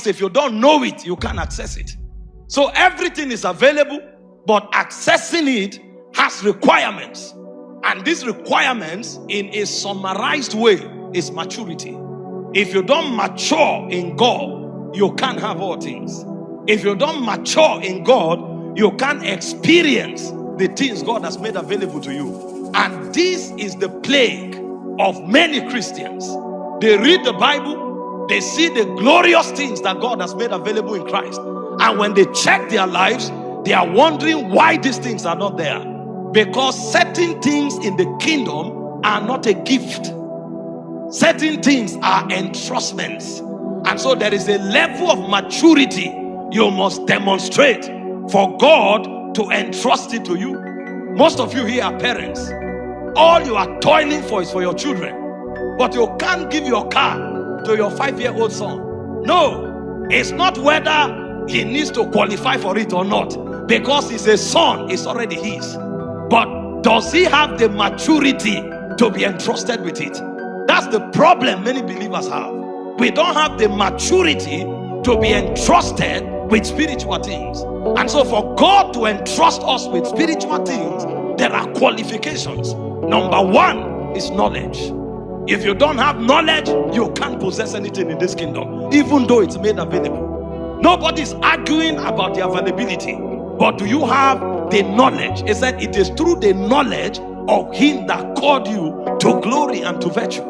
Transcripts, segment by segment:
Because if you don't know it, you can't access it. So everything is available, but accessing it has requirements. And these requirements, in a summarized way, is maturity. If you don't mature in God, you can't have all things. If you don't mature in God, you can't experience the things God has made available to you. And this is the plague of many Christians. They read the Bible, they see the glorious things that God has made available in Christ. And when they check their lives, they are wondering why these things are not there. Because certain things in the kingdom are not a gift. Certain things are entrustments. And so there is a level of maturity you must demonstrate for God to entrust it to you. Most of you here are parents. All you are toiling for is for your children. But you can't give your car to your 5-year-old son. No, it's not whether he needs to qualify for it or not. Because he's a son, it's already his. But does he have the maturity to be entrusted with it? That's the problem many believers have. We don't have the maturity to be entrusted with spiritual things. And so for God to entrust us with spiritual things, there are qualifications. Number one is knowledge. If you don't have knowledge, you can't possess anything in this kingdom, even though it's made available. Nobody's arguing about the availability. But do you have the knowledge? It said it is through the knowledge of him that called you to glory and to virtue.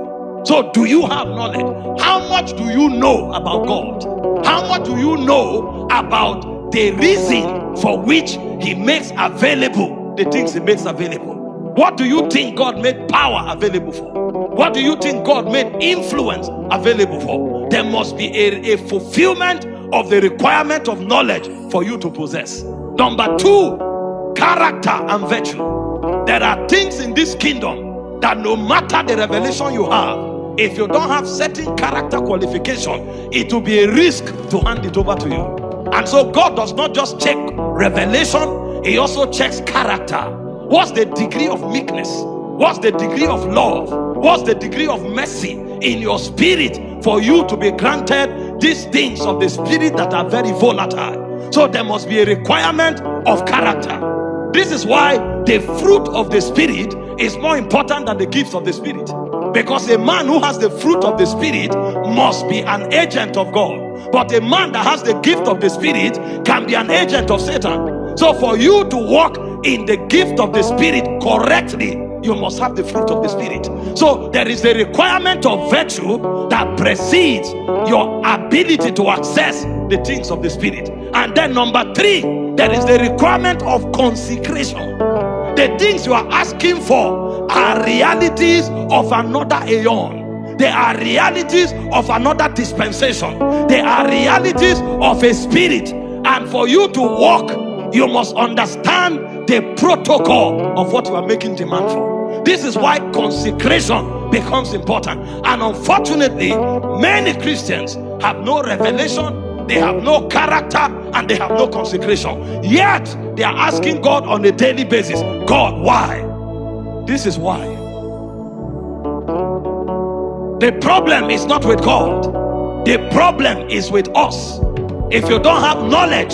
So do you have knowledge? How much do you know about God? How much do you know about the reason for which he makes available the things he makes available? What do you think God made power available for? What do you think God made influence available for? There must be a fulfillment of the requirement of knowledge for you to possess. Number two, character and virtue. There are things in this kingdom that no matter the revelation you have, if you don't have certain character qualification, it will be a risk to hand it over to you. And so God does not just check revelation, he also checks character. What's the degree of meekness? What's the degree of love? What's the degree of mercy in your spirit for you to be granted these things of the spirit that are very volatile? So there must be a requirement of character. This is why the fruit of the spirit is more important than the gifts of the spirit. Because a man who has the fruit of the spirit must be an agent of God. But a man that has the gift of the spirit can be an agent of Satan. So for you to walk in the gift of the spirit correctly, you must have the fruit of the spirit. So there is a requirement of virtue that precedes your ability to access the things of the spirit. And then number three, there is the requirement of consecration. The things you are asking for are realities of another aeon. They are realities of another dispensation. They are realities of a spirit. And for you to walk, you must understand the protocol of what you are making demand for. This is why consecration becomes important. And unfortunately, many Christians have no revelation, they have no character, and they have no consecration. Yet, they are asking God on a daily basis, God, why? This is why. The problem is not with God. The problem is with us. If you don't have knowledge,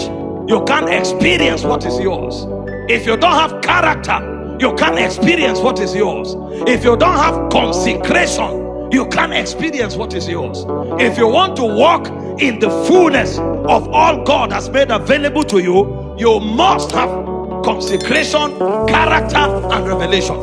you can't experience what is yours. If you don't have character, you can't experience what is yours. If you don't have consecration, you can't experience what is yours. If you want to walk in the fullness of all God has made available to you, you must have consecration, character, and revelation.